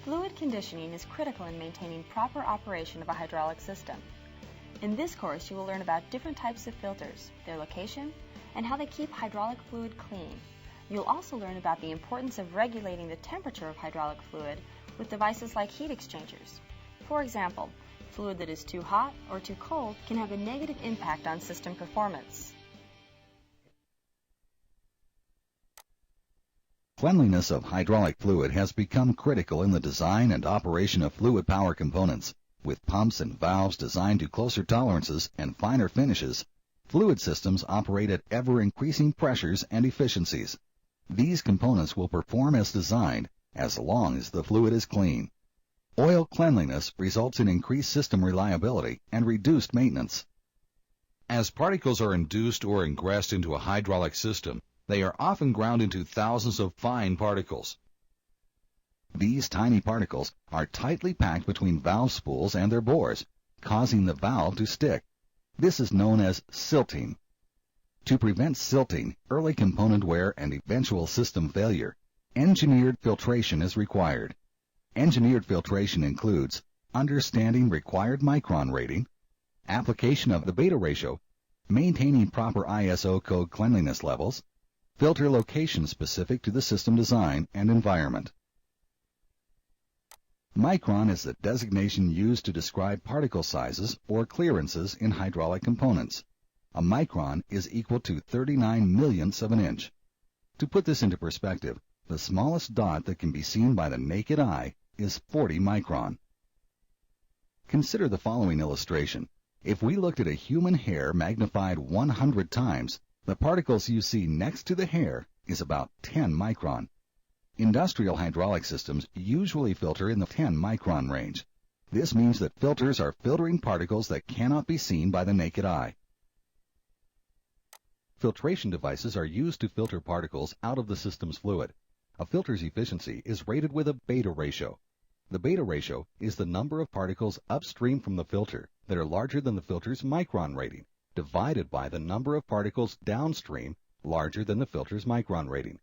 Fluid conditioning is critical in maintaining proper operation of a hydraulic system. In this course, you will learn about different types of filters, their location, and how they keep hydraulic fluid clean. You'll also learn about the importance of regulating the temperature of hydraulic fluid with devices like heat exchangers. For example, fluid that is too hot or too cold can have a negative impact on system performance. Cleanliness of hydraulic fluid has become critical in the design and operation of fluid power components. With pumps and valves designed to closer tolerances and finer finishes, fluid systems operate at ever-increasing pressures and efficiencies. These components will perform as designed as long as the fluid is clean. Oil cleanliness results in increased system reliability and reduced maintenance. As particles are induced or ingressed into a hydraulic system, they are often ground into thousands of fine particles. These tiny particles are tightly packed between valve spools and their bores, causing the valve to stick. This is known as silting. To prevent silting, early component wear, and eventual system failure, engineered filtration is required. Engineered filtration includes understanding required micron rating, application of the beta ratio, maintaining proper ISO code cleanliness levels, filter location specific to the system design and environment. Micron is the designation used to describe particle sizes or clearances in hydraulic components. A micron is equal to 39 millionths of an inch. To put this into perspective, the smallest dot that can be seen by the naked eye is 40 micron. Consider the following illustration. If we looked at a human hair magnified 100 times, the particles you see next to the hair is about 10 micron. Industrial hydraulic systems usually filter in the 10 micron range. This means that filters are filtering particles that cannot be seen by the naked eye. Filtration devices are used to filter particles out of the system's fluid. A filter's efficiency is rated with a beta ratio. The beta ratio is the number of particles upstream from the filter that are larger than the filter's micron rating, divided by the number of particles downstream larger than the filter's micron rating.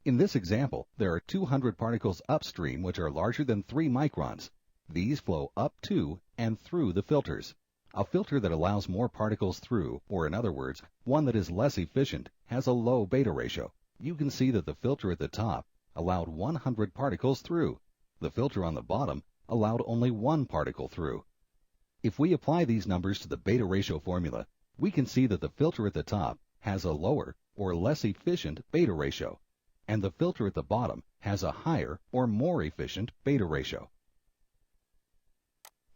In this example, there are 200 particles upstream which are larger than 3 microns. These flow up to and through the filters. A filter that allows more particles through, or in other words, one that is less efficient, has a low beta ratio. You can see that the filter at the top allowed 100 particles through. The filter on the bottom allowed only 1 particle through. If we apply these numbers to the beta ratio formula, we can see that the filter at the top has a lower or less efficient beta ratio, and the filter at the bottom has a higher or more efficient beta ratio.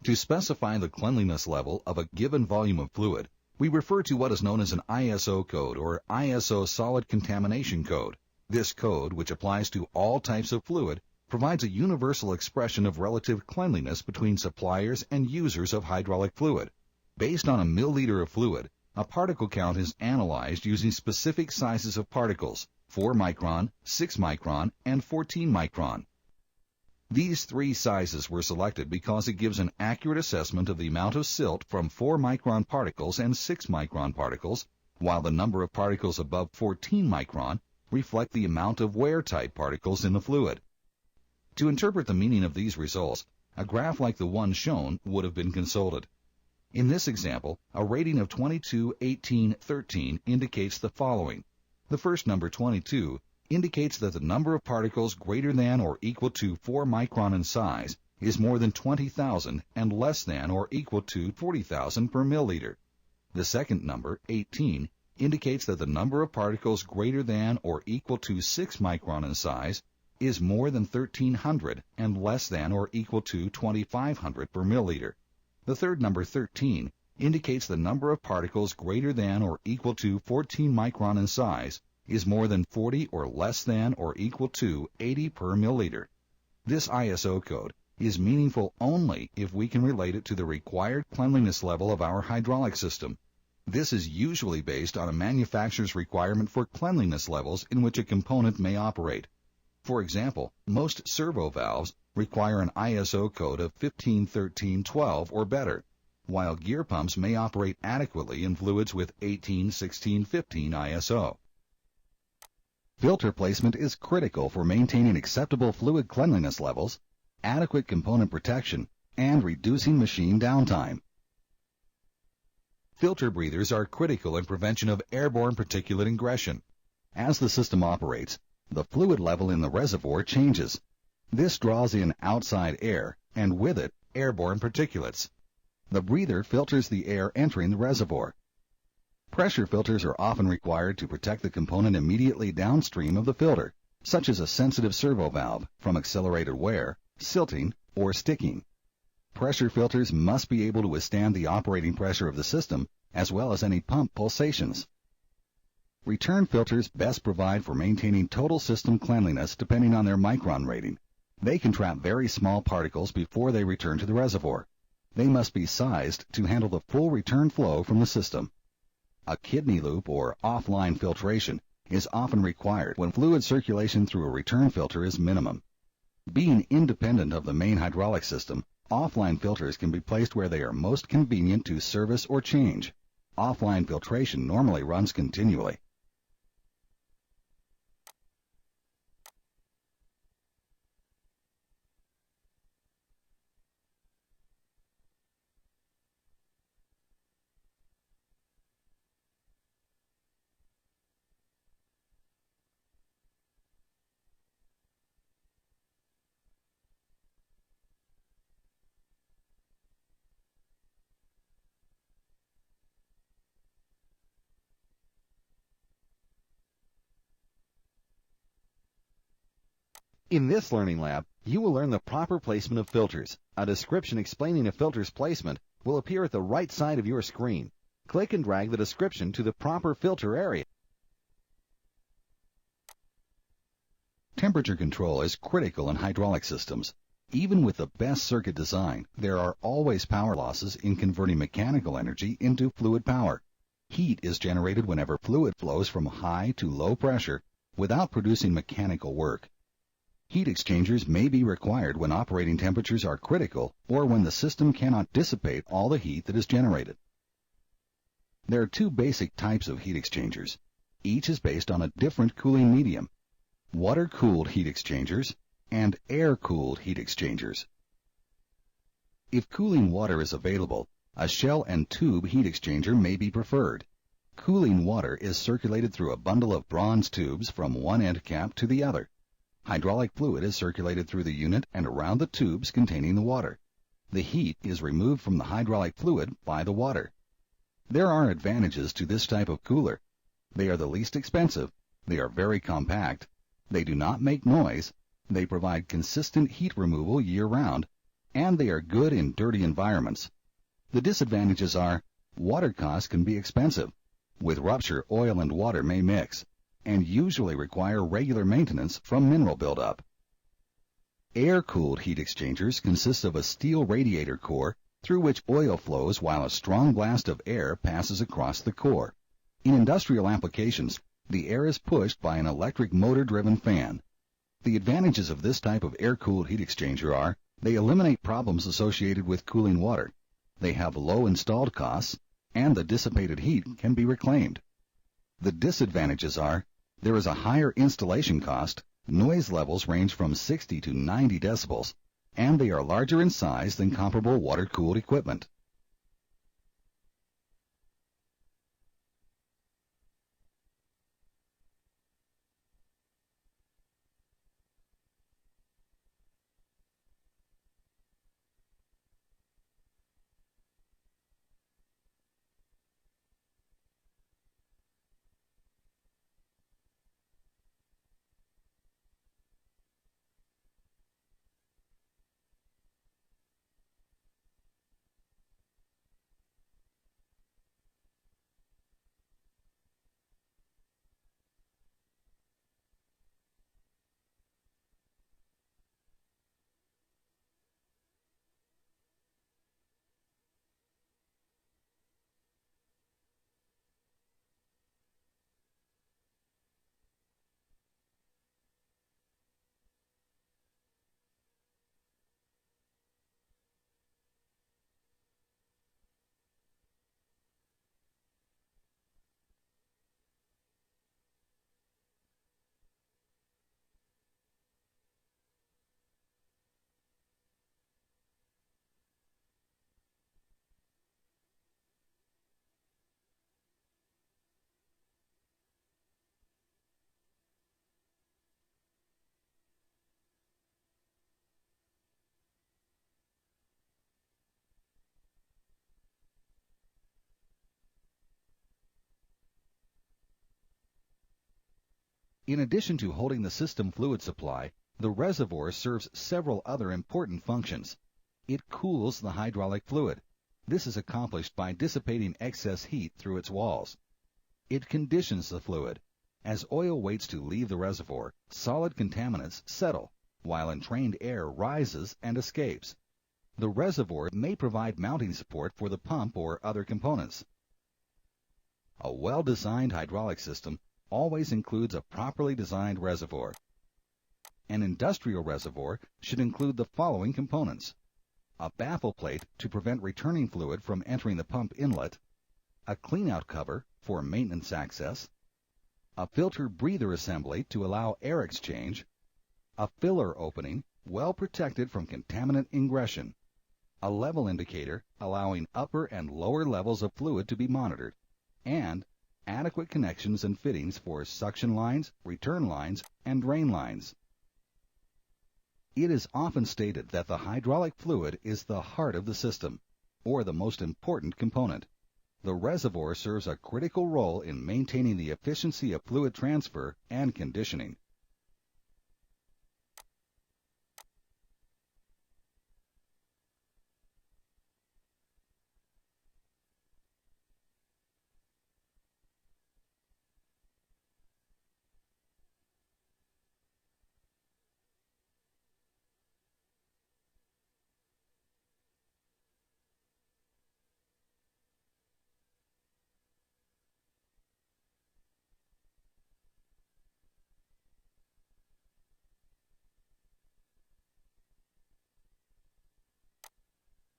To specify the cleanliness level of a given volume of fluid, we refer to what is known as an ISO code or ISO solid contamination code. This code, which applies to all types of fluid, provides a universal expression of relative cleanliness between suppliers and users of hydraulic fluid. Based on a milliliter of fluid, a particle count is analyzed using specific sizes of particles, 4 micron, 6 micron, and 14 micron. These 3 sizes were selected because it gives an accurate assessment of the amount of silt from 4 micron particles and 6 micron particles, while the number of particles above 14 micron reflect the amount of wear-type particles in the fluid. To interpret the meaning of these results, a graph like the one shown would have been consulted. In this example, a rating of 22, 18, 13 indicates the following. The first number, 22, indicates that the number of particles greater than or equal to 4 micron in size is more than 20,000 and less than or equal to 40,000 per milliliter. The second number, 18, indicates that the number of particles greater than or equal to 6 micron in size is more than 1,300 and less than or equal to 2,500 per milliliter. The third number, 13, indicates the number of particles greater than or equal to 14 micron in size is more than 40 or less than or equal to 80 per milliliter. This ISO code is meaningful only if we can relate it to the required cleanliness level of our hydraulic system. This is usually based on a manufacturer's requirement for cleanliness levels in which a component may operate. For example, most servo valves require an ISO code of 15, 13, 12 or better, while gear pumps may operate adequately in fluids with 18, 16, 15 ISO. Filter placement is critical for maintaining acceptable fluid cleanliness levels. adequate component protection, and reducing machine downtime. Filter breathers are critical in prevention of airborne particulate ingression. As the system operates, the fluid level in the reservoir changes. This draws in outside air, and with it, airborne particulates. The breather filters the air entering the reservoir. Pressure filters are often required to protect the component immediately downstream of the filter, such as a sensitive servo valve, from accelerated wear, silting, or sticking. Pressure filters must be able to withstand the operating pressure of the system, as well as any pump pulsations. Return filters best provide for maintaining total system cleanliness depending on their micron rating. They can trap very small particles before they return to the reservoir. They must be sized to handle the full return flow from the system. A kidney loop or offline filtration is often required when fluid circulation through a return filter is minimum. Being independent of the main hydraulic system, offline filters can be placed where they are most convenient to service or change. Offline filtration normally runs continually. In this learning lab, you will learn the proper placement of filters. A description explaining a filter's placement will appear at the right side of your screen. Click and drag the description to the proper filter area. Temperature control is critical in hydraulic systems. Even with the best circuit design, there are always power losses in converting mechanical energy into fluid power. Heat is generated whenever fluid flows from high to low pressure without producing mechanical work. Heat exchangers may be required when operating temperatures are critical or when the system cannot dissipate all the heat that is generated. There are two basic types of heat exchangers. Each is based on a different cooling medium: water-cooled heat exchangers and air-cooled heat exchangers. If cooling water is available, a shell and tube heat exchanger may be preferred. Cooling water is circulated through a bundle of bronze tubes from one end cap to the other. Hydraulic fluid is circulated through the unit and around the tubes containing the water. The heat is removed from the hydraulic fluid by the water. There are advantages to this type of cooler. They are the least expensive, they are very compact, they do not make noise, they provide consistent heat removal year-round, and they are good in dirty environments. The disadvantages are water costs can be expensive. With rupture, oil and water may mix, and usually require regular maintenance from mineral buildup. Air-cooled heat exchangers consist of a steel radiator core through which oil flows while a strong blast of air passes across the core. In industrial applications, the air is pushed by an electric motor-driven fan. The advantages of this type of air-cooled heat exchanger are they eliminate problems associated with cooling water, they have low installed costs, and the dissipated heat can be reclaimed. The disadvantages are there is a higher installation cost, noise levels range from 60 to 90 decibels, and they are larger in size than comparable water-cooled equipment. In addition to holding the system fluid supply, the reservoir serves several other important functions. It cools the hydraulic fluid. This is accomplished by dissipating excess heat through its walls. It conditions the fluid. As oil waits to leave the reservoir, solid contaminants settle, while entrained air rises and escapes. The reservoir may provide mounting support for the pump or other components. A well-designed hydraulic system always includes a properly designed reservoir. An industrial reservoir should include the following components: a baffle plate to prevent returning fluid from entering the pump inlet, a cleanout cover for maintenance access, a filter breather assembly to allow air exchange, a filler opening well protected from contaminant ingression, a level indicator allowing upper and lower levels of fluid to be monitored, and adequate connections and fittings for suction lines, return lines, and drain lines. It is often stated that the hydraulic fluid is the heart of the system, or the most important component. The reservoir serves a critical role in maintaining the efficiency of fluid transfer and conditioning.